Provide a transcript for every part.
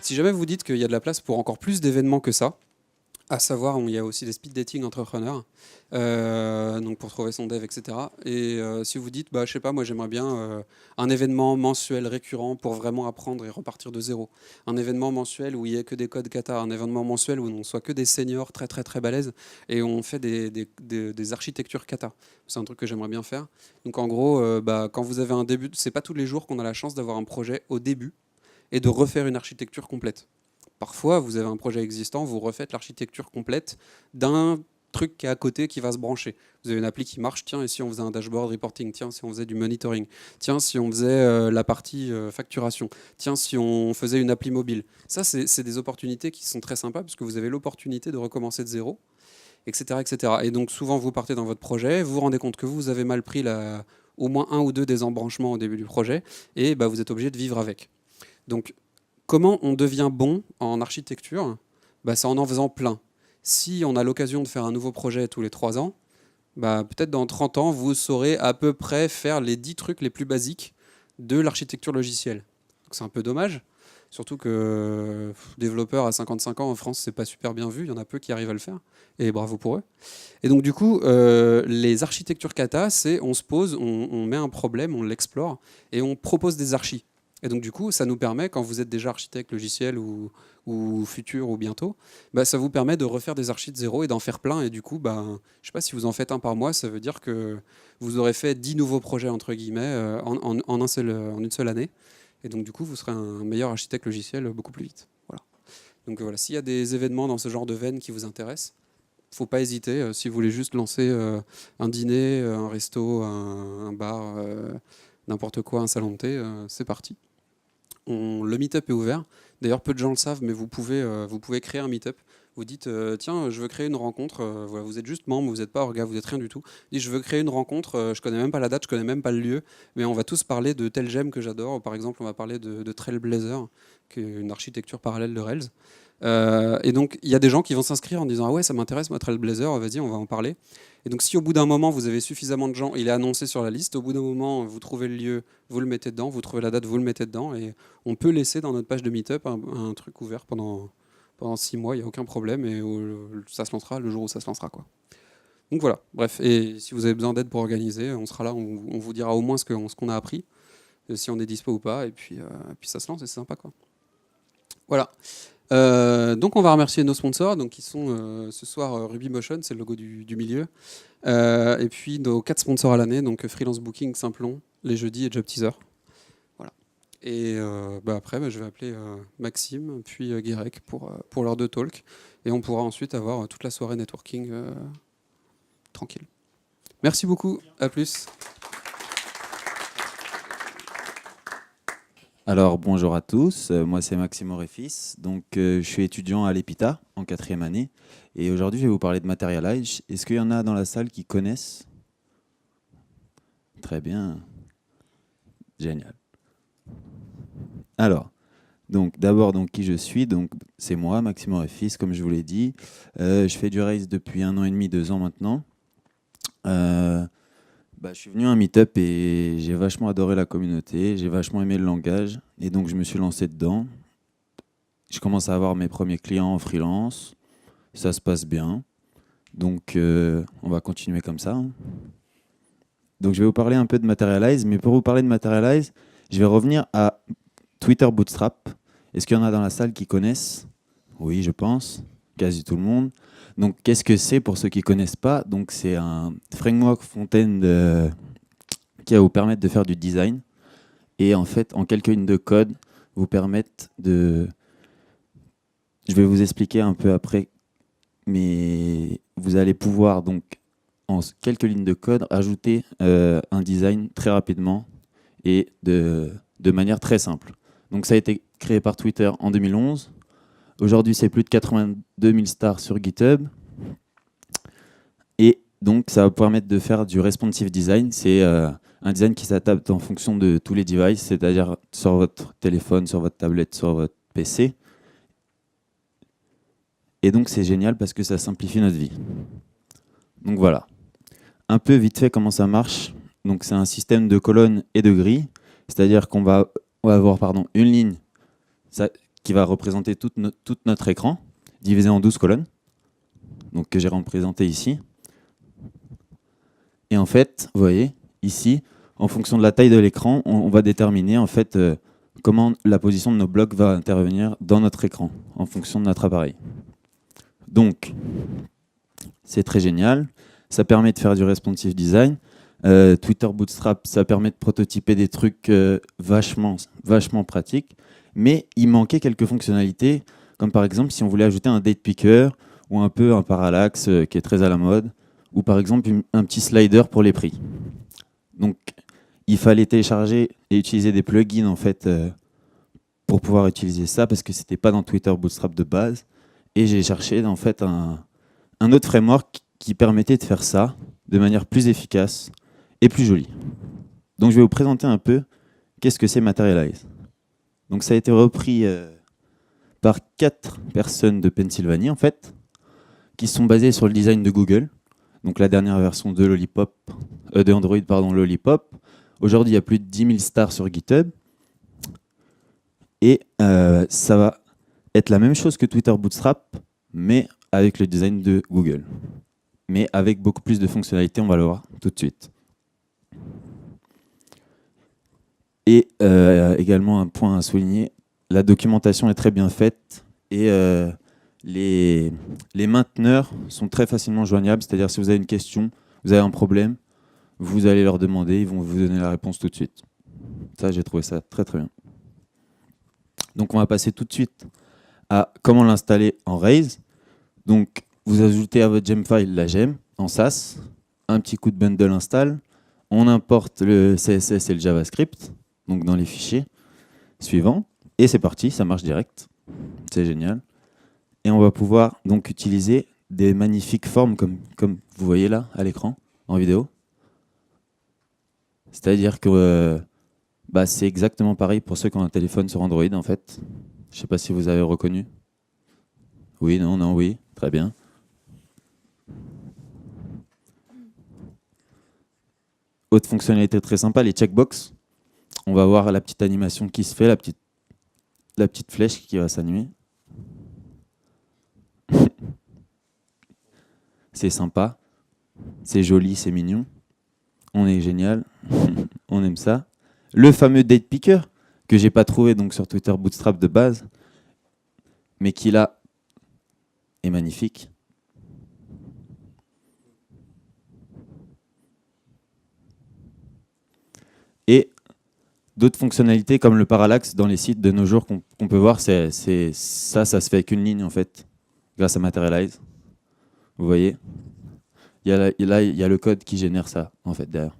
Si jamais vous dites qu'il y a de la place pour encore plus d'événements que ça, à savoir, il y a aussi des speed dating entrepreneurs, donc pour trouver son dev, etc. Et si vous dites, bah, je sais pas, moi j'aimerais bien un événement mensuel récurrent pour vraiment apprendre et repartir de zéro. Un événement mensuel où il n'y ait que des codes kata, un événement mensuel où on soit que des seniors très très très balèzes et on fait des architectures kata. C'est un truc que j'aimerais bien faire. Donc en gros, bah, quand vous avez un début, c'est pas tous les jours qu'on a la chance d'avoir un projet au début et de refaire une architecture complète. Parfois, vous avez un projet existant, vous refaites l'architecture complète d'un truc qui est à côté qui va se brancher. Vous avez une appli qui marche, tiens, et si on faisait un dashboard reporting, tiens, si on faisait du monitoring, tiens, si on faisait la partie facturation, tiens, si on faisait une appli mobile. Ça, c'est des opportunités qui sont très sympas parce que vous avez l'opportunité de recommencer de zéro, etc., etc. Et donc, souvent, vous partez dans votre projet, vous vous rendez compte que vous avez mal pris au moins un ou deux des embranchements au début du projet, et bah, vous êtes obligé de vivre avec. Donc, comment on devient bon en architecture? Bah, c'est en faisant plein. Si on a l'occasion de faire un nouveau projet tous les 3 ans, bah, peut-être dans 30 ans, vous saurez à peu près faire les 10 trucs les plus basiques de l'architecture logicielle. C'est un peu dommage, surtout que développeur à 55 ans en France, c'est pas super bien vu, il y en a peu qui arrivent à le faire, et bravo pour eux. Et donc du coup, les architectures kata, c'est on se pose, on met un problème, on l'explore, et on propose des archis. Et donc du coup, ça nous permet, quand vous êtes déjà architecte logiciel ou futur ou bientôt, bah, ça vous permet de refaire des archis de zéro et d'en faire plein. Et du coup, bah, je ne sais pas, si vous en faites un par mois, ça veut dire que vous aurez fait 10 nouveaux projets, entre guillemets, en une seule année. Et donc du coup, vous serez un meilleur architecte logiciel beaucoup plus vite. Voilà. Donc voilà, s'il y a des événements dans ce genre de veine qui vous intéressent, faut pas hésiter. Si vous voulez juste lancer un dîner, un resto, un bar, n'importe quoi, un salon de thé, c'est parti. Le meet-up est ouvert. D'ailleurs, peu de gens le savent, mais vous pouvez créer un meet-up. Vous dites, tiens, je veux créer une rencontre. Voilà, vous êtes juste membre, vous n'êtes pas orga, vous n'êtes rien du tout. Dites, je veux créer une rencontre. Je connais même pas la date, je connais même pas le lieu, mais on va tous parler de tel gemme que j'adore. Par exemple, on va parler de Trailblazer, qui est une architecture parallèle de Rails. Et donc, il y a des gens qui vont s'inscrire en disant, ah ouais, ça m'intéresse, moi, Trailblazer, vas-y, on va en parler. Et donc, si au bout d'un moment, vous avez suffisamment de gens, il est annoncé sur la liste, au bout d'un moment, vous trouvez le lieu, vous le mettez dedans, vous trouvez la date, vous le mettez dedans, et on peut laisser dans notre page de Meetup un truc ouvert pendant 6 mois, il n'y a aucun problème, et ça se lancera le jour où ça se lancera, quoi. Donc voilà, bref, et si vous avez besoin d'aide pour organiser, on sera là, on vous dira au moins ce qu'on a appris, si on est dispo ou pas, et puis ça se lance, et c'est sympa, quoi. Voilà. Donc on va remercier nos sponsors, donc qui sont ce soir Ruby Motion, c'est le logo du milieu, et puis nos 4 sponsors à l'année, donc Freelance Booking, Simplon, les jeudis et Job Teaser. Voilà. Et après, je vais appeler Maxime, puis Guérec pour leurs 2 talks, et on pourra ensuite avoir toute la soirée networking tranquille. Merci beaucoup, à plus. Alors bonjour à tous, moi c'est Maxime Auréfis, donc je suis étudiant à l'EPITA en 4e année et aujourd'hui je vais vous parler de Materialize. Est-ce qu'il y en a dans la salle qui connaissent? Très bien, génial. Alors, donc d'abord qui je suis, donc c'est moi Maxime Auréfis comme je vous l'ai dit. Je fais du Rails depuis 1 an et demi, 2 ans maintenant. Je suis venu à un meet-up et j'ai vachement adoré la communauté, j'ai vachement aimé le langage et donc je me suis lancé dedans. Je commence à avoir mes premiers clients en freelance, ça se passe bien, donc on va continuer comme ça. Donc je vais vous parler un peu de Materialize, mais pour vous parler de Materialize, je vais revenir à Twitter Bootstrap. Est-ce qu'il y en a dans la salle qui connaissent? Oui, je pense, quasi tout le monde. Donc qu'est-ce que c'est pour ceux qui ne connaissent pas? Donc c'est un framework front-end qui va vous permettre de faire du design et en fait en quelques lignes de code vous permettre de... Je vais vous expliquer un peu après, mais vous allez pouvoir donc en quelques lignes de code ajouter un design très rapidement et de manière très simple. Donc ça a été créé par Twitter en 2011. Aujourd'hui, c'est plus de 82 000 stars sur GitHub. Et donc, ça va permettre de faire du responsive design. C'est un design qui s'adapte en fonction de tous les devices, c'est-à-dire sur votre téléphone, sur votre tablette, sur votre PC. Et donc, c'est génial parce que ça simplifie notre vie. Donc voilà. Un peu vite fait comment ça marche. Donc, c'est un système de colonnes et de grilles. C'est-à-dire qu'on va avoir une ligne qui va représenter tout notre écran, divisé en 12 colonnes, donc que j'ai représenté ici. Et en fait, vous voyez, ici, en fonction de la taille de l'écran, on va déterminer en fait comment la position de nos blocs va intervenir dans notre écran, en fonction de notre appareil. Donc, c'est très génial. Ça permet de faire du responsive design. Twitter Bootstrap, ça permet de prototyper des trucs vachement pratiques. Mais il manquait quelques fonctionnalités, comme par exemple si on voulait ajouter un date picker ou un peu un parallaxe qui est très à la mode, ou par exemple un petit slider pour les prix. Donc, il fallait télécharger et utiliser des plugins en fait pour pouvoir utiliser ça parce que c'était pas dans Twitter Bootstrap de base. Et j'ai cherché en fait un autre framework qui permettait de faire ça de manière plus efficace et plus jolie. Donc, je vais vous présenter un peu qu'est-ce que c'est Materialize. Donc, ça a été repris par 4 personnes de Pennsylvanie en fait, qui sont basées sur le design de Google. Donc la dernière version de de Android, Lollipop. Aujourd'hui, il y a plus de 10 000 stars sur GitHub. Et ça va être la même chose que Twitter Bootstrap, mais avec le design de Google. Mais avec beaucoup plus de fonctionnalités, on va le voir tout de suite. Et également un point à souligner, la documentation est très bien faite et les mainteneurs sont très facilement joignables, c'est-à-dire si vous avez une question, vous avez un problème, vous allez leur demander, ils vont vous donner la réponse tout de suite. Ça, j'ai trouvé ça très très bien. Donc on va passer tout de suite à comment l'installer en Rails. Donc vous ajoutez à votre gemfile la gem en SAS, un petit coup de bundle install, on importe le CSS et le JavaScript, donc dans les fichiers suivants, et c'est parti, ça marche direct, c'est génial. Et on va pouvoir donc utiliser des magnifiques formes comme vous voyez là à l'écran, en vidéo. C'est-à-dire que c'est exactement pareil pour ceux qui ont un téléphone sur Android en fait. Je ne sais pas si vous avez reconnu. Oui, non, oui, très bien. Autre fonctionnalité très sympa, les checkbox. On va voir la petite animation qui se fait, la petite flèche qui va s'animer. C'est sympa, c'est joli, c'est mignon. On est génial, on aime ça. Le fameux date picker que j'ai pas trouvé donc sur Twitter Bootstrap de base, mais qui là est magnifique. Et d'autres fonctionnalités comme le parallaxe dans les sites de nos jours qu'on peut voir, ça se fait avec une ligne en fait, grâce à Materialize. Vous voyez, il y a le code qui génère ça en fait derrière.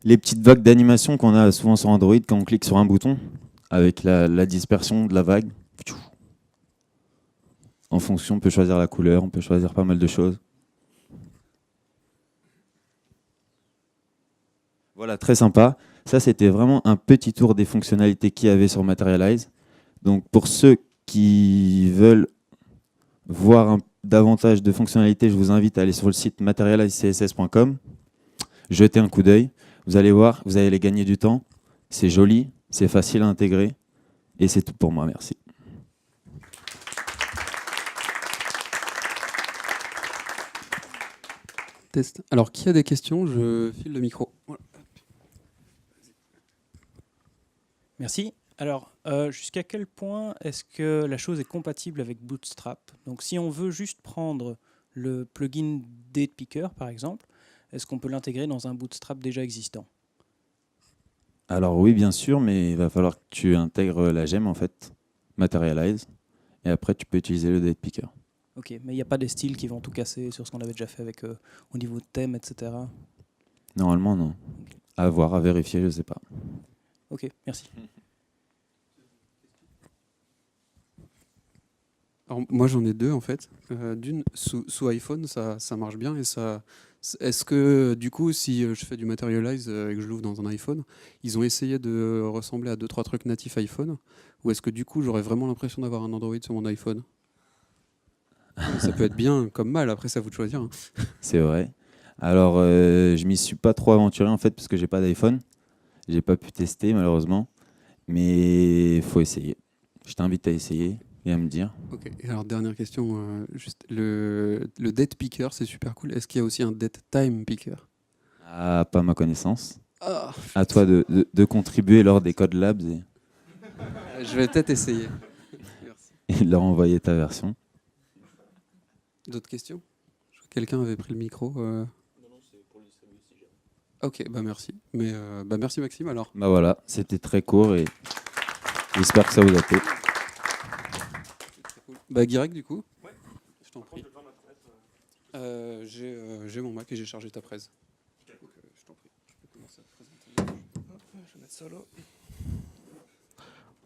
Les petites vagues d'animation qu'on a souvent sur Android quand on clique sur un bouton, avec la dispersion de la vague. En fonction, on peut choisir la couleur, on peut choisir pas mal de choses. Voilà, très sympa. Ça, c'était vraiment un petit tour des fonctionnalités qu'il y avait sur Materialize. Donc, pour ceux qui veulent voir davantage de fonctionnalités, je vous invite à aller sur le site materializecss.com, jeter un coup d'œil. Vous allez voir, vous allez gagner du temps. C'est joli, c'est facile à intégrer. Et c'est tout pour moi, merci. Test. Alors, qui a des questions? Je file le micro. Voilà. Merci. Alors, jusqu'à quel point est-ce que la chose est compatible avec Bootstrap? Donc, si on veut juste prendre le plugin Date Picker, par exemple, est-ce qu'on peut l'intégrer dans un Bootstrap déjà existant? Alors oui, bien sûr, mais il va falloir que tu intègres la gemme, en fait, Materialize, et après, tu peux utiliser le date picker. Ok, mais il n'y a pas des styles qui vont tout casser sur ce qu'on avait déjà fait avec au niveau de thème, etc. Normalement, non. À voir, à vérifier, je ne sais pas. Ok, merci. Alors, moi, j'en ai deux, en fait. D'une, sous iPhone, ça marche bien. Est-ce que, du coup, si je fais du Materialize et que je l'ouvre dans un iPhone, ils ont essayé de ressembler à 2-3 trucs natifs iPhone? Ou est-ce que, du coup, j'aurais vraiment l'impression d'avoir un Android sur mon iPhone? Ça peut être bien comme mal, après, c'est à vous de choisir. Hein. C'est vrai. Alors, je m'y suis pas trop aventuré en fait parce que j'ai pas d'iPhone. J'ai pas pu tester malheureusement, mais faut essayer. Je t'invite à essayer et à me dire. Ok. Et alors, dernière question, juste le date picker, c'est super cool. Est-ce qu'il y a aussi un date time picker? Ah, pas à ma connaissance. Ah, À toi de contribuer lors des Code Labs je vais peut-être essayer. Merci. et de leur envoyer ta version. D'autres questions? Je crois que quelqu'un avait pris le micro. Ok, bah merci. Mais bah merci Maxime alors. Bah voilà, c'était très court et j'espère que ça vous a plu. Très cool. Bah Guirec du coup. Ouais. Je t'en prie. J'ai mon Mac et j'ai chargé ta presse. Donc, je t'en prie. Je peux commencer à te présenter. Hop, je vais mettre ça là.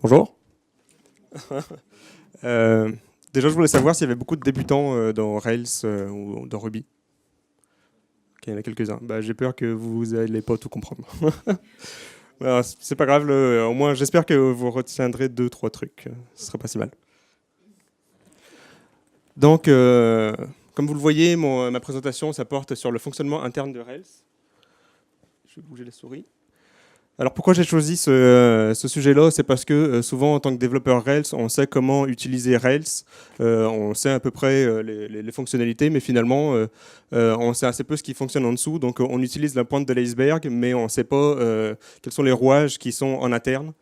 Bonjour. Déjà, je voulais savoir s'il y avait beaucoup de débutants dans Rails ou dans Ruby. Ok, il y en a quelques-uns. Bah, j'ai peur que vous n'allez pas tout comprendre. Alors, c'est pas grave, au moins j'espère que vous retiendrez 2-3 trucs. Ce serait pas si mal. Donc, comme vous le voyez, ma présentation ça porte sur le fonctionnement interne de Rails. Je vais bouger les souris. Alors pourquoi j'ai choisi ce sujet-là? C'est parce que souvent en tant que développeur Rails, on sait comment utiliser Rails, on sait à peu près les fonctionnalités, mais finalement on sait assez peu ce qui fonctionne en dessous. Donc on utilise la pointe de l'iceberg, mais on ne sait pas quels sont les rouages qui sont en interne.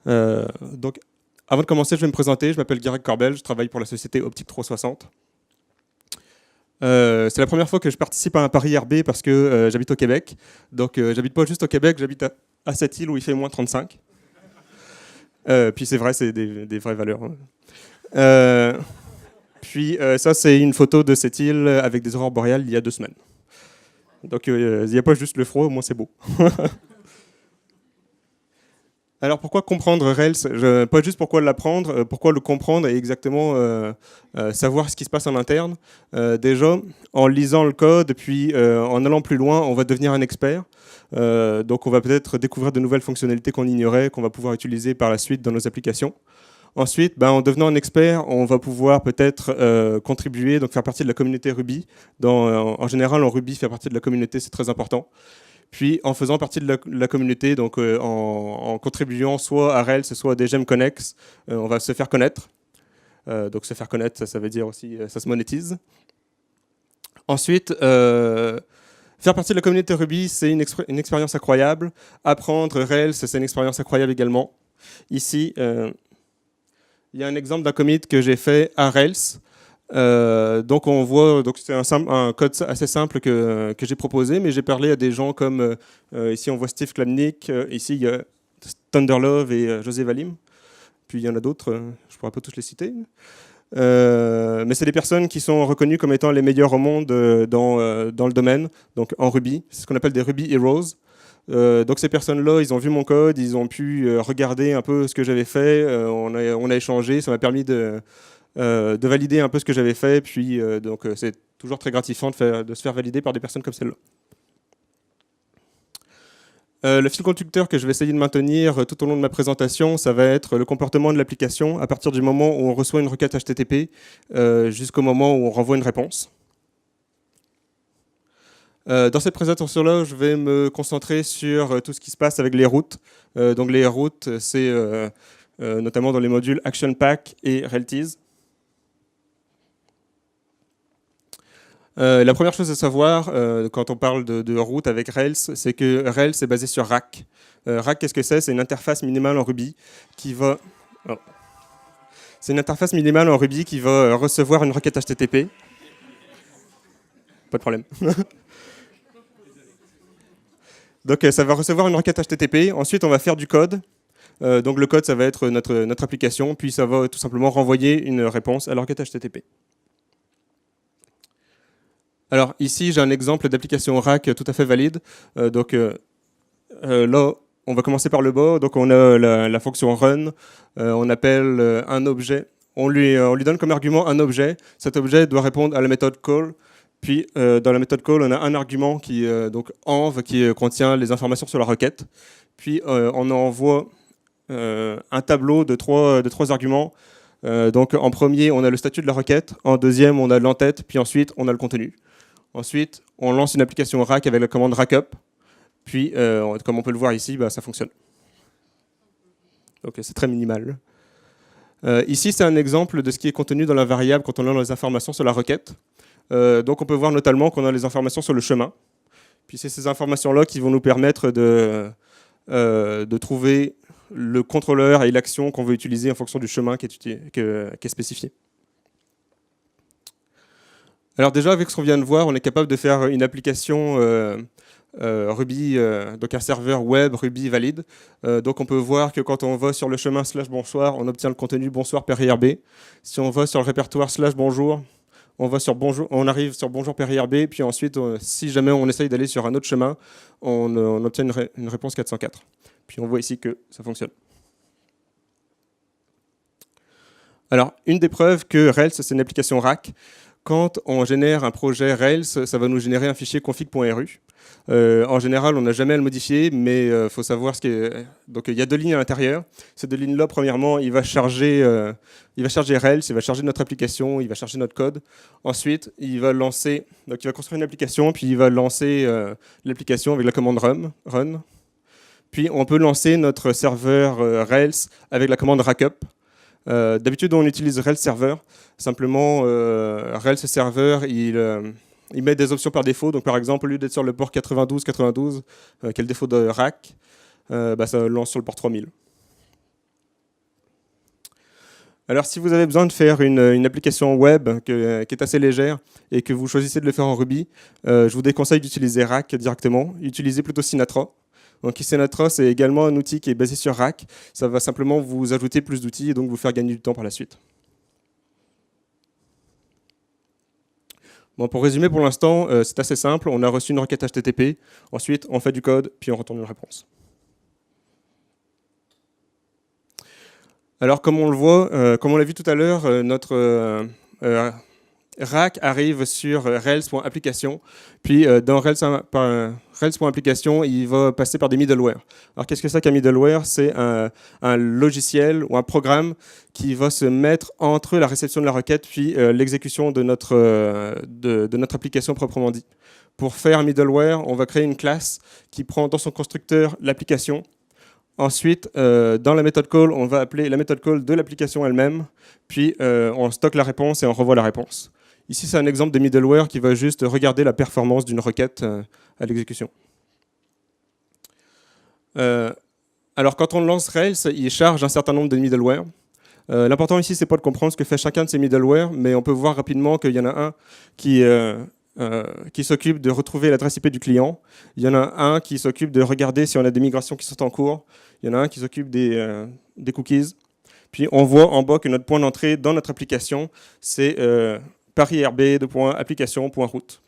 Donc avant de commencer, je vais me présenter. Je m'appelle Guirec Corbel, je travaille pour la société Optique 360. C'est la première fois que je participe à un Paris RB parce que j'habite au Québec. Donc j'habite pas juste au Québec, j'habite à cette île où il fait moins 35. Puis c'est vrai, c'est des vraies valeurs. Puis ça, c'est une photo de cette île avec des aurores boréales il y a 2 semaines. Donc il n'y a pas juste le froid, au moins c'est beau. Alors pourquoi comprendre Rails? Pas juste pourquoi l'apprendre, pourquoi le comprendre et exactement savoir ce qui se passe en interne. Déjà, en lisant le code, puis en allant plus loin, on va devenir un expert. Donc on va peut-être découvrir de nouvelles fonctionnalités qu'on ignorait, qu'on va pouvoir utiliser par la suite dans nos applications. Ensuite, en devenant un expert, on va pouvoir peut-être contribuer, donc faire partie de la communauté Ruby. En général, en Ruby, faire partie de la communauté, c'est très important. Puis en faisant partie de la communauté, donc en contribuant soit à Rails, soit à des Gem Connex, on va se faire connaître. Donc se faire connaître, ça veut dire aussi ça se monétise. Ensuite, faire partie de la communauté Ruby, c'est une expérience incroyable. Apprendre Rails, c'est une expérience incroyable également. Ici, il y a un exemple d'un commit que j'ai fait à Rails. Donc on voit, donc c'est un code assez simple que j'ai proposé, mais j'ai parlé à des gens comme ici on voit Steve Klamnik, ici il y a Thunderlove et José Valim, puis il y en a d'autres, je ne pourrais pas tous les citer. Mais c'est des personnes qui sont reconnues comme étant les meilleures au monde dans le domaine, donc en Ruby, c'est ce qu'on appelle des Ruby Heroes. Donc ces personnes-là, ils ont vu mon code, ils ont pu regarder un peu ce que j'avais fait, on a échangé, ça m'a permis de valider un peu ce que j'avais fait, puis donc c'est toujours très gratifiant de se faire valider par des personnes comme celle-là. Le fil conducteur que je vais essayer de maintenir tout au long de ma présentation, ça va être le comportement de l'application à partir du moment où on reçoit une requête HTTP jusqu'au moment où on renvoie une réponse. Dans cette présentation-là, je vais me concentrer sur tout ce qui se passe avec les routes. Donc les routes, c'est notamment dans les modules ActionPack et Railtease. La première chose à savoir quand on parle de route avec Rails, c'est que Rails est basé sur Rack. Rack, qu'est-ce que c'est? C'est une interface minimale en Ruby qui va... Oh. C'est une interface minimale en Ruby qui va recevoir une requête HTTP. Pas de problème. Donc ça va recevoir une requête HTTP. Ensuite, on va faire du code. Donc le code, ça va être notre application. Puis ça va tout simplement renvoyer une réponse à la requête HTTP. Alors ici, j'ai un exemple d'application Rack tout à fait valide. Là, on va commencer par le bas. Donc on a la fonction run. On appelle un objet. On lui donne comme argument un objet. Cet objet doit répondre à la méthode call. Puis dans la méthode call, on a un argument qui donc env qui contient les informations sur la requête. Puis on envoie un tableau de trois arguments. Donc en premier, on a le statut de la requête. En deuxième, on a l'entête. Puis ensuite, on a le contenu. Ensuite, on lance une application rack avec la commande rackup. Puis, comme on peut le voir ici, ça fonctionne. Donc, c'est très minimal. Ici, c'est un exemple de ce qui est contenu dans la variable quand on a les informations sur la requête. Donc, on peut voir notamment qu'on a les informations sur le chemin. Puis, c'est ces informations-là qui vont nous permettre de trouver le contrôleur et l'action qu'on veut utiliser en fonction du chemin qui est spécifié. Alors déjà, avec ce qu'on vient de voir, on est capable de faire une application Ruby, donc un serveur web Ruby valide. Donc on peut voir que quand on va sur le chemin /bonsoir, on obtient le contenu bonsoir per IRB. Si on va sur le répertoire /bonjour, on arrive sur bonjour per IRB, puis ensuite, si jamais on essaye d'aller sur un autre chemin, on obtient une réponse 404. Puis on voit ici que ça fonctionne. Alors, une des preuves que Rails, c'est une application rack. Quand on génère un projet Rails, ça va nous générer un fichier config.ru. En général, on n'a jamais à le modifier, mais il faut savoir ce qui est... Donc, il y a 2 lignes à l'intérieur. Ces 2 lignes-là, premièrement, il va charger Rails, il va charger notre application, il va charger notre code. Ensuite, il va construire une application, puis il va lancer l'application avec la commande run. Puis, on peut lancer notre serveur Rails avec la commande rackup. D'habitude, on utilise Rails Server. Simplement, Rails Server, il met des options par défaut. Donc, par exemple, au lieu d'être sur le port 92, qui est le défaut de rack, ça lance sur le port 3000. Alors, si vous avez besoin de faire une application web qui est assez légère et que vous choisissez de le faire en Ruby, je vous déconseille d'utiliser Rack directement. Utilisez plutôt Sinatra. Donc Sinatra, c'est également un outil qui est basé sur Rack. Ça va simplement vous ajouter plus d'outils et donc vous faire gagner du temps par la suite. Bon, pour résumer, pour l'instant, c'est assez simple. On a reçu une requête HTTP. Ensuite, on fait du code, puis on retourne une réponse. Alors, comme on le voit, comme on l'a vu tout à l'heure, notre Rack arrive sur Rails.application, puis dans Rails.application, il va passer par des middleware. Alors qu'est-ce que c'est qu'un middleware? C'est un logiciel ou un programme qui va se mettre entre la réception de la requête puis l'exécution de notre application proprement dit. Pour faire un middleware, on va créer une classe qui prend dans son constructeur l'application. Ensuite, dans la méthode call, on va appeler la méthode call de l'application elle-même, puis on stocke la réponse et on revoit la réponse. Ici, c'est un exemple de middleware qui va juste regarder la performance d'une requête à l'exécution. Alors, quand on lance Rails, il charge un certain nombre de middleware. L'important ici, c'est pas de comprendre ce que fait chacun de ces middleware, mais on peut voir rapidement qu'il y en a un qui s'occupe de retrouver l'adresse IP du client. Il y en a un qui s'occupe de regarder si on a des migrations qui sont en cours. Il y en a un qui s'occupe des cookies. Puis, on voit en bas que notre point d'entrée dans notre application, c'est par IRB application.route.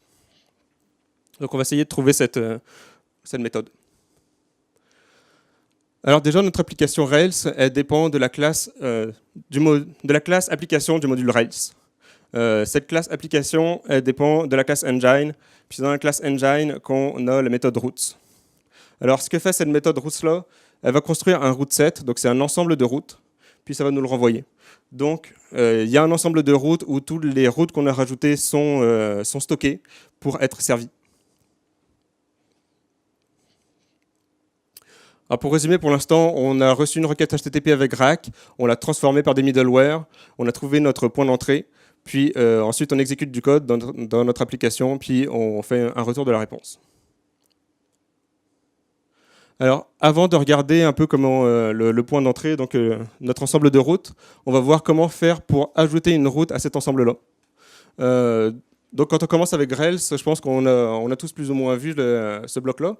Donc on va essayer de trouver cette méthode. Alors déjà, notre application Rails, elle dépend de la classe application du module Rails. Cette classe application, elle dépend de la classe engine, puis c'est dans la classe engine qu'on a la méthode routes. Alors ce que fait cette méthode routes-là, elle va construire un route set, donc c'est un ensemble de routes, puis ça va nous le renvoyer. Donc, il y a un ensemble de routes où toutes les routes qu'on a rajoutées sont stockées pour être servies. Alors pour résumer, pour l'instant, on a reçu une requête HTTP avec Rack, on l'a transformée par des middleware, on a trouvé notre point d'entrée, puis ensuite on exécute du code dans notre application, puis on fait un retour de la réponse. Alors, avant de regarder un peu comment le point d'entrée, donc notre ensemble de routes, on va voir comment faire pour ajouter une route à cet ensemble-là. Donc, quand on commence avec Rails, je pense qu'on a tous plus ou moins vu ce bloc-là.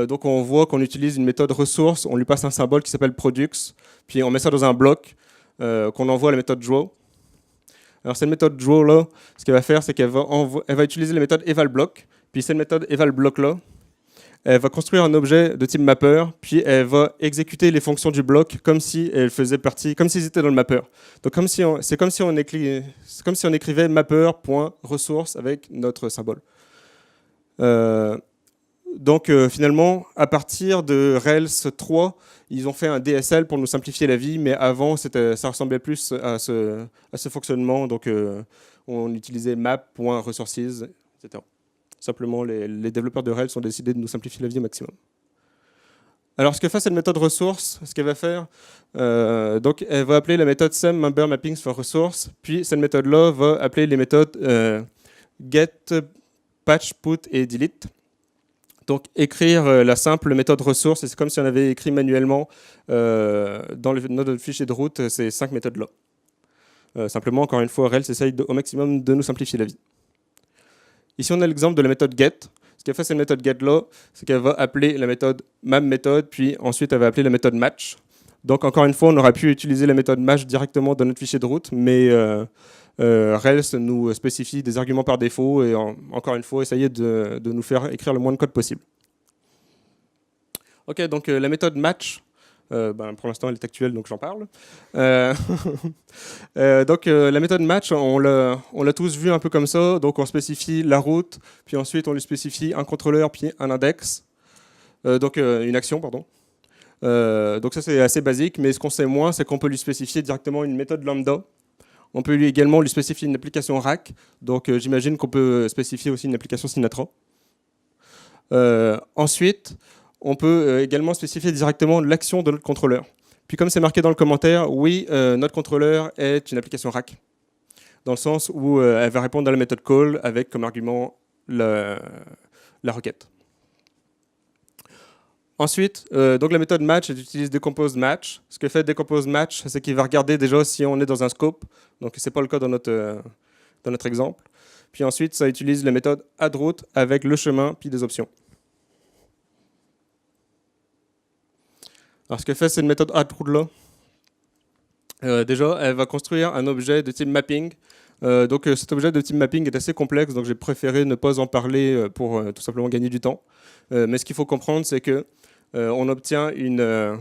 Donc, on voit qu'on utilise une méthode ressource, on lui passe un symbole qui s'appelle products, puis on met ça dans un bloc qu'on envoie à la méthode draw. Alors, cette méthode draw-là, ce qu'elle va faire, c'est qu'elle va utiliser la méthode evalBlock, puis cette méthode evalBlock-là, elle va construire un objet de type mapper, puis elle va exécuter les fonctions du bloc comme si elles faisaient partie, comme s'ils étaient dans le mapper. Donc c'est comme si on écrivait mapper.ressource avec notre symbole. Donc finalement, à partir de Rails 3, ils ont fait un DSL pour nous simplifier la vie, mais avant ça ressemblait plus à ce fonctionnement. Donc on utilisait map.resources, etc. Simplement, les développeurs de Rails ont décidé de nous simplifier la vie au maximum. Alors, ce que fait cette méthode ressource, ce qu'elle va faire, donc elle va appeler la méthode sum member mappings for resource, puis cette méthode-là va appeler les méthodes get, patch, put et delete. Donc, écrire la simple méthode ressource, c'est comme si on avait écrit manuellement dans notre fichier de route ces 5 méthodes-là. Simplement, encore une fois, Rails essaye au maximum de nous simplifier la vie. Ici, on a l'exemple de la méthode get. Ce qu'elle fait cette méthode get-là, c'est qu'elle va appeler la méthode mam-méthode, puis ensuite elle va appeler la méthode match. Donc encore une fois, on aurait pu utiliser la méthode match directement dans notre fichier de route, mais Rails nous spécifie des arguments par défaut et encore une fois, essayer de nous faire écrire le moins de code possible. Ok, donc la méthode match, pour l'instant elle est actuelle, donc j'en parle. Donc la méthode match, on l'a tous vu un peu comme ça. Donc on spécifie la route, puis ensuite on lui spécifie un contrôleur, puis un index, donc une action, pardon. Donc ça c'est assez basique, mais ce qu'on sait moins, c'est qu'on peut lui spécifier directement une méthode lambda. On peut également lui spécifier une application rack, donc j'imagine qu'on peut spécifier aussi une application Sinatra. Ensuite, on peut également spécifier directement l'action de notre contrôleur. Puis comme c'est marqué dans le commentaire, oui, notre contrôleur est une application rack, dans le sens où elle va répondre à la méthode call avec comme argument la requête. Ensuite, donc la méthode match, elle utilise decompose match. Ce que fait decompose match, c'est qu'il va regarder déjà si on est dans un scope. Donc ce n'est pas le cas dans notre exemple. Puis ensuite, ça utilise la méthode addRoute avec le chemin puis des options. Alors ce que fait cette méthode addRoute là, déjà, elle va construire un objet de type mapping. Donc cet objet de type mapping est assez complexe, donc j'ai préféré ne pas en parler pour tout simplement gagner du temps. Mais ce qu'il faut comprendre, c'est que on obtient une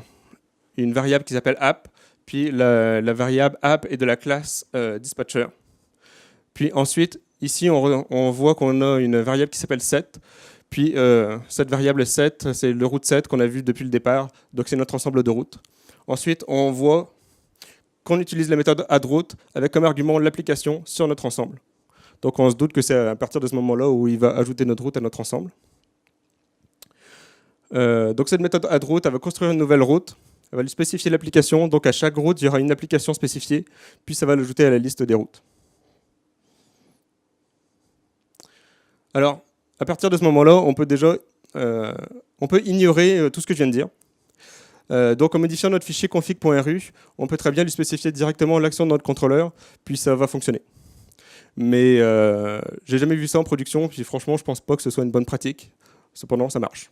variable qui s'appelle app, puis la variable app est de la classe dispatcher. Puis ensuite, ici, on voit qu'on a une variable qui s'appelle set. Puis cette variable set, c'est le route set qu'on a vu depuis le départ, donc c'est notre ensemble de routes. Ensuite, on voit qu'on utilise la méthode addRoute avec comme argument l'application sur notre ensemble. Donc on se doute que c'est à partir de ce moment-là où il va ajouter notre route à notre ensemble. Donc cette méthode addRoute, elle va construire une nouvelle route, elle va lui spécifier l'application, donc à chaque route, il y aura une application spécifiée, puis ça va l'ajouter à la liste des routes. Alors, à partir de ce moment-là, on peut déjà ignorer tout ce que je viens de dire. Donc en modifiant notre fichier config.ru, on peut très bien lui spécifier directement l'action de notre contrôleur, puis ça va fonctionner. Mais j'ai jamais vu ça en production, puis franchement, je pense pas que ce soit une bonne pratique. Cependant, ça marche.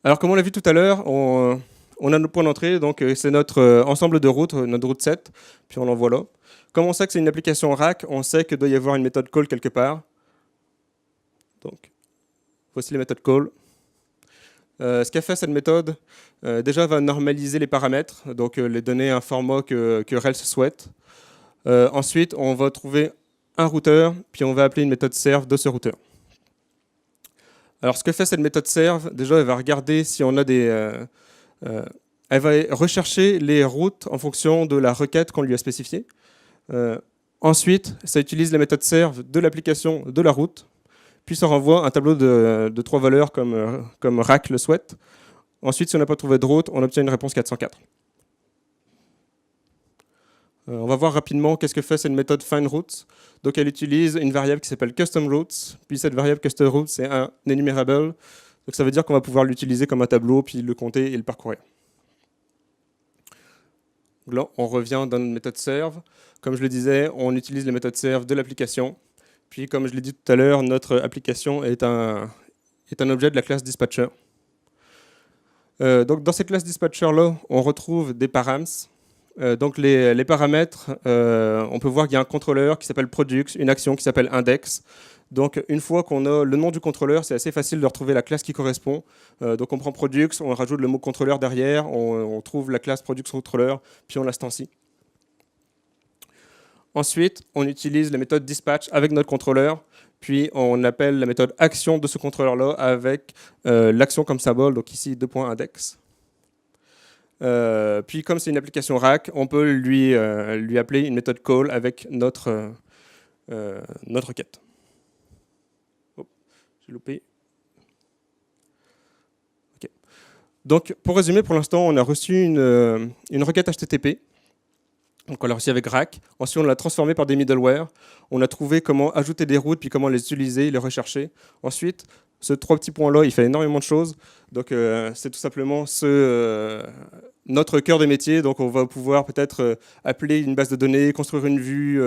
Alors comme on l'a vu tout à l'heure, on a notre point d'entrée, donc c'est notre ensemble de routes, notre route set, puis on l'envoie là. Comme on sait que c'est une application rack, on sait qu'il doit y avoir une méthode call quelque part. Donc, voici les méthodes call. Ce qu'a fait cette méthode, déjà va normaliser les paramètres, donc les donner un format que Rails souhaite. Ensuite, on va trouver un routeur, puis on va appeler une méthode serve de ce routeur. Alors, ce que fait cette méthode serve, déjà, elle va regarder si on a elle va rechercher les routes en fonction de la requête qu'on lui a spécifiée. Ensuite, ça utilise la méthode serve de l'application de la route, puis ça renvoie un tableau de 3 valeurs comme rack le souhaite. Ensuite, si on n'a pas trouvé de route, on obtient une réponse 404. On va voir rapidement qu'est-ce que fait cette méthode findRoutes. Donc elle utilise une variable qui s'appelle customRoutes, puis cette variable customRoutes, c'est un enumerable. Donc ça veut dire qu'on va pouvoir l'utiliser comme un tableau, puis le compter et le parcourir. Donc là, on revient dans notre méthode serve. Comme je le disais, on utilise les méthodes serve de l'application. Puis, comme je l'ai dit tout à l'heure, notre application est un objet de la classe dispatcher. Donc, dans cette classe dispatcher-là, on retrouve des params. Donc, les paramètres, on peut voir qu'il y a un contrôleur qui s'appelle product, une action qui s'appelle index. Donc, une fois qu'on a le nom du contrôleur, c'est assez facile de retrouver la classe qui correspond. Donc, on prend product, on rajoute le mot contrôleur derrière, on trouve la classe product contrôleur, puis on l'instancie. Ensuite, on utilise la méthode dispatch avec notre contrôleur, puis on appelle la méthode action de ce contrôleur-là avec l'action comme symbole, donc ici 2.index. Puis comme c'est une application rack, on peut lui appeler une méthode call avec notre notre requête. Oh, j'ai loupé. Ok. Donc, pour résumer, pour l'instant, on a reçu une requête HTTP. Donc, on l'a reçu avec Rack. Ensuite, on l'a transformé par des middleware. On a trouvé comment ajouter des routes, puis comment les utiliser, les rechercher. Ensuite, ces 3 petits points-là, il fait énormément de choses. Donc, c'est tout simplement notre cœur de métier. Donc, on va pouvoir peut-être appeler une base de données, construire une vue,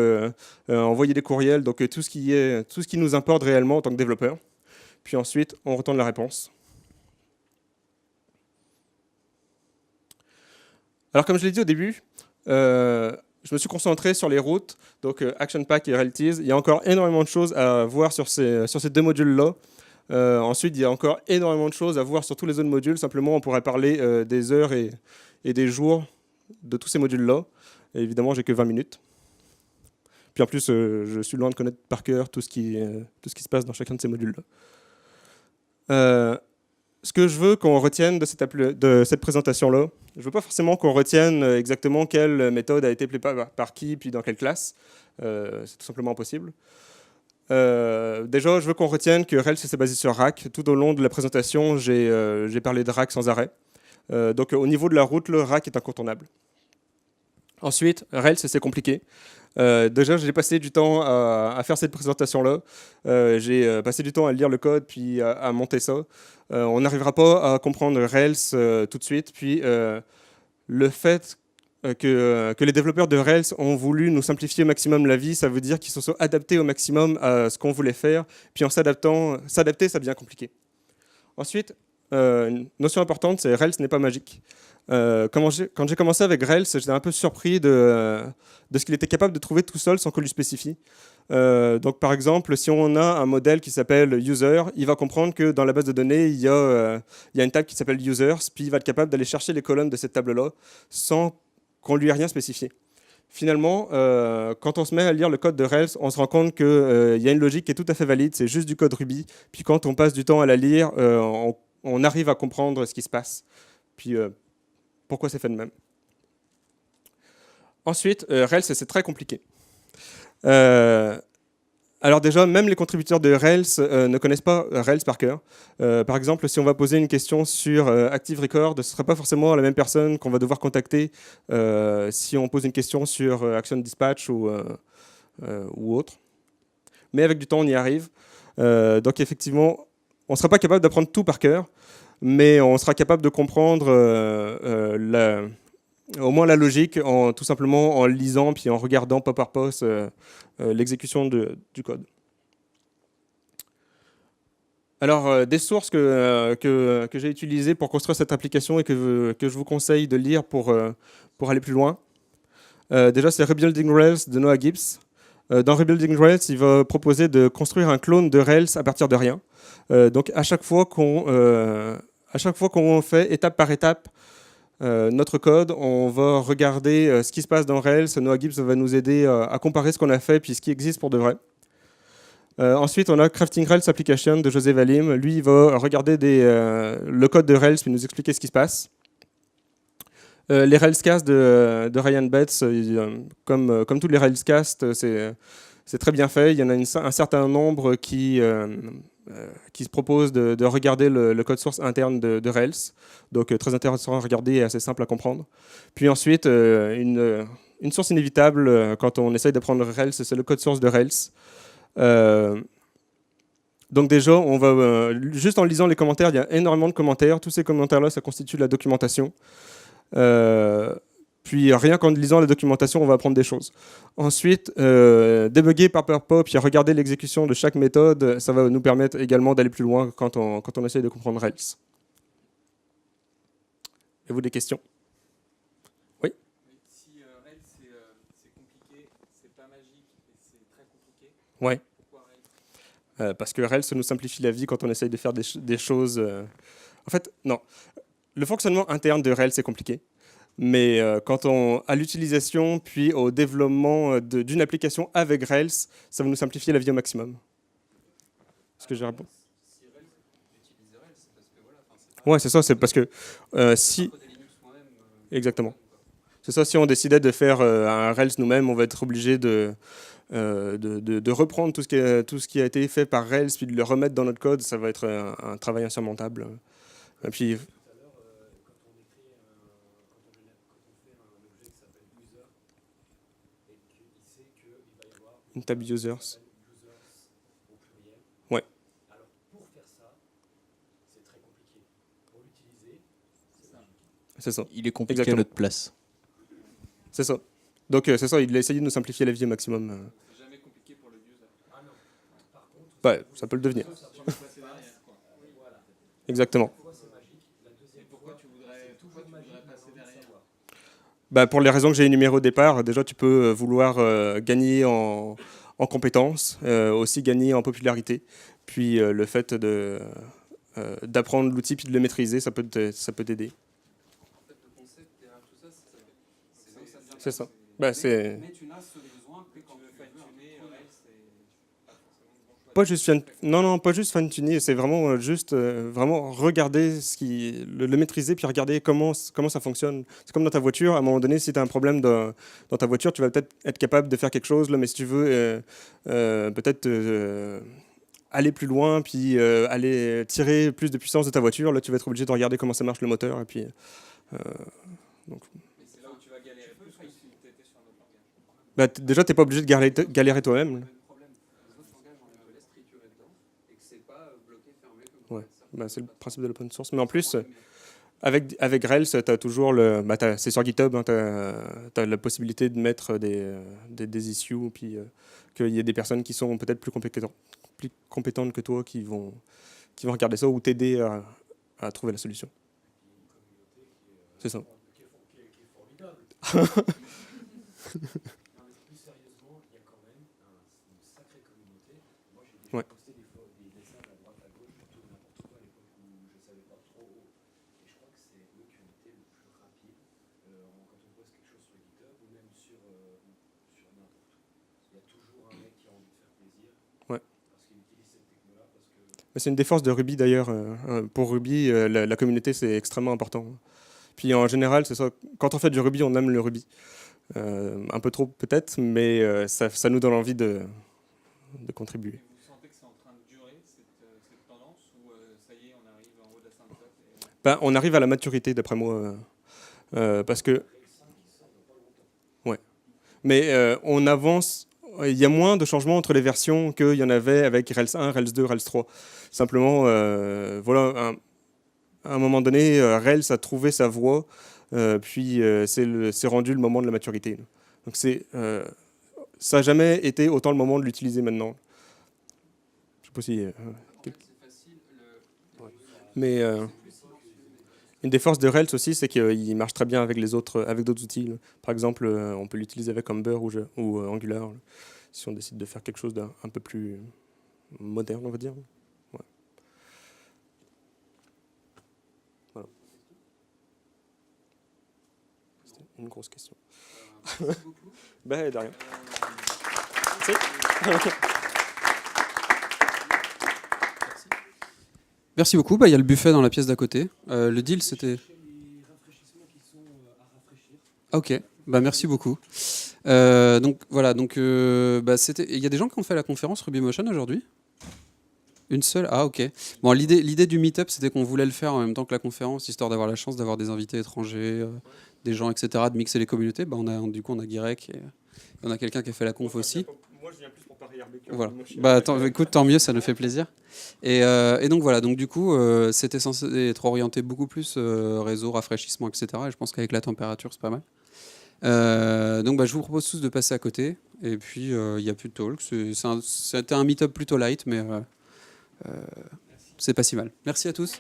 envoyer des courriels. Donc, tout ce qui nous importe réellement en tant que développeur. Puis ensuite, on retourne la réponse. Alors, comme je l'ai dit au début, je me suis concentré sur les routes, donc ActionPack et Realties. Il y a encore énormément de choses à voir sur ces 2 modules-là. Ensuite, il y a encore énormément de choses à voir sur tous les autres modules. Simplement, on pourrait parler des heures et des jours de tous ces modules-là. Et évidemment, j'ai que 20 minutes. Puis en plus, je suis loin de connaître par cœur tout ce qui se passe dans chacun de ces modules-là. Ce que je veux qu'on retienne de cette présentation-là, je ne veux pas forcément qu'on retienne exactement quelle méthode a été appelée par qui, puis dans quelle classe. C'est tout simplement impossible. Déjà, je veux qu'on retienne que Rails c'est basé sur Rack. Tout au long de la présentation, j'ai parlé de Rack sans arrêt. Donc au niveau de la route, le Rack est incontournable. Ensuite, Rails c'est compliqué. Déjà, j'ai passé du temps à faire cette présentation-là. J'ai passé du temps à lire le code, puis à monter ça. On n'arrivera pas à comprendre Rails tout de suite. Puis le fait que les développeurs de Rails ont voulu nous simplifier au maximum la vie, ça veut dire qu'ils se sont adaptés au maximum à ce qu'on voulait faire. Puis en s'adapter, ça devient compliqué. Ensuite, une notion importante, c'est Rails n'est pas magique. Quand j'ai commencé avec Rails, j'étais un peu surpris de ce qu'il était capable de trouver tout seul sans qu'on lui spécifie. Donc par exemple, si on a un modèle qui s'appelle user, il va comprendre que dans la base de données, il y a une table qui s'appelle users, puis il va être capable d'aller chercher les colonnes de cette table-là sans qu'on lui ait rien spécifié. Finalement, quand on se met à lire le code de Rails, on se rend compte qu'il y a une logique qui est tout à fait valide, c'est juste du code Ruby. Puis quand on passe du temps à la lire, on arrive à comprendre ce qui se passe. Puis pourquoi c'est fait de même. Ensuite, Rails, c'est très compliqué. Alors déjà, même les contributeurs de Rails ne connaissent pas Rails par cœur. Par exemple, si on va poser une question sur Active Record, ce ne sera pas forcément la même personne qu'on va devoir contacter si on pose une question sur Action Dispatch ou autre. Mais avec du temps, on y arrive. Donc effectivement, on ne sera pas capable d'apprendre tout par cœur, mais on sera capable de comprendre au moins la logique, tout simplement en lisant puis en regardant pas par pas l'exécution du code. Alors, des sources que j'ai utilisées pour construire cette application et que je vous conseille de lire pour aller plus loin. Déjà, c'est Rebuilding Rails de Noah Gibbs. Dans Rebuilding Rails, il va proposer de construire un clone de Rails à partir de rien. Donc, à chaque fois qu'on fait étape par étape notre code, on va regarder ce qui se passe dans Rails. Noah Gibbs va nous aider à comparer ce qu'on a fait puis ce qui existe pour de vrai. Ensuite, on a Crafting Rails Application de José Valim. Lui, il va regarder le code de Rails puis nous expliquer ce qui se passe. Les Railscast de Ryan Betts, comme tous les Railscast, c'est très bien fait. Il y en a un certain nombre qui se propose de regarder le code source interne de Rails. Donc très intéressant à regarder et assez simple à comprendre. Puis ensuite, une source inévitable quand on essaye d'apprendre Rails, c'est le code source de Rails. Donc déjà, on va juste en lisant les commentaires, il y a énormément de commentaires. Tous ces commentaires-là, ça constitue de la documentation. Puis rien qu'en lisant la documentation, on va apprendre des choses. Ensuite, débugger par pas, puis regarder l'exécution de chaque méthode, ça va nous permettre également d'aller plus loin quand on essaie de comprendre Rails. Avez-vous des questions? Oui. Si Rails c'est compliqué, c'est pas magique et c'est très compliqué. Ouais. Pourquoi Rails? Parce que Rails nous simplifie la vie quand on essaye de faire des choses. En fait, non. Le fonctionnement interne de Rails c'est compliqué. Mais à l'utilisation puis au développement d'une application avec Rails, ça va nous simplifier la vie au maximum. Est-ce que j'ai répondu? Si Rails utilise Rails, c'est parce que voilà. Ouais, c'est ça. C'est parce que si exactement. C'est ça. Si on décidait de faire un Rails nous-mêmes, on va être obligé de de reprendre tout ce qui a été fait par Rails, puis de le remettre dans notre code, ça va être un travail insurmontable. Et puis, une table users. Ouais. C'est ça. Il est compliqué Exactement. à notre place. C'est ça. Donc c'est ça, il a essayé de nous simplifier la vie au maximum. C'est jamais compliqué pour le user. Ouais, ça peut le devenir. Exactement. Et pourquoi tu voudrais passer derrière? Bah, pour les raisons que j'ai énumérées au départ, déjà tu peux vouloir gagner en compétences, aussi gagner en popularité. Puis le fait d'apprendre l'outil puis de le maîtriser, ça peut t'aider. C'est ça. Bah, c'est Mais tu n'as ce besoin que quand tu veux fine-tuner Rails, c'est pas forcément le bon choix. pas juste non, pas juste fine-tuner, c'est vraiment juste vraiment regarder le maîtriser puis regarder comment ça fonctionne. C'est comme dans ta voiture, à un moment donné, si tu as un problème dans ta voiture, tu vas peut-être être capable de faire quelque chose là, mais si tu veux peut-être aller plus loin puis aller tirer plus de puissance de ta voiture, là tu vas être obligé de regarder comment ça marche le moteur et puis donc Mais c'est là où tu vas galérer plus que si tu étais sur un autre langage. bah, déjà t'es pas obligé de galérer toi-même. Le problème, les autres langages, on te laisse triturer dedans et que c'est pas bloqué, fermé comme Ouais. ça. Bah, c'est le principe de l'open source. Mais en plus, avec Rails, tu as toujours c'est sur GitHub, hein, tu as la possibilité de mettre des issues, puis qu'il y ait des personnes qui sont peut-être plus compétentes que toi qui vont regarder ça ou t'aider à trouver la solution. C'est ça. Ouais. C'est une des forces de Ruby d'ailleurs. Pour Ruby, la communauté c'est extrêmement important. Puis en général, c'est ça. Quand on fait du Ruby, on aime le Ruby. Un peu trop peut-être, mais ça nous donne envie de contribuer. Vous sentez que c'est en train de durer cette tendance ou ça y est, on arrive en haut de la symptote et... Ben, on arrive à la maturité d'après moi. Parce que. Ouais. Mais on avance. Il y a moins de changements entre les versions qu'il y en avait avec Rails 1, Rails 2, Rails 3. Simplement, voilà, à un moment donné, Rails a trouvé sa voie, puis c'est rendu le moment de la maturité. Donc ça n'a jamais été autant le moment de l'utiliser maintenant. Je sais pas si... C'est facile. Mais une des forces de Rails aussi, c'est qu'il marche très bien avec d'autres outils. Par exemple, on peut l'utiliser avec Ember ou Angular, si on décide de faire quelque chose d'un peu plus moderne, on va dire. Ouais. Voilà. C'était une grosse question. Merci beaucoup. Ben, de rien. Merci beaucoup. Bah, il y a le buffet dans la pièce d'à côté. Le deal, c'était... Ah, ok. Bah, merci beaucoup. Donc voilà. Donc il y a des gens qui ont fait la conférence RubyMotion aujourd'hui. Une seule. Ah, ok. Bon, l'idée du meet-up, c'était qu'on voulait le faire en même temps que la conférence, histoire d'avoir la chance d'avoir des invités étrangers, des gens, etc., de mixer les communautés. Bah, du coup, on a Guirec et on a quelqu'un qui a fait la conf aussi. Moi, je viens plus pour Paris RBQ. Voilà. Bah, attends, écoute, tant mieux, ça nous fait plaisir. Et donc voilà, donc du coup, c'était censé être orienté beaucoup plus réseau, rafraîchissement, etc. Et je pense qu'avec la température, c'est pas mal. Donc je vous propose tous de passer à côté. Et puis, il n'y a plus de talk. C'était un meet-up plutôt light, mais c'est pas si mal. Merci à tous.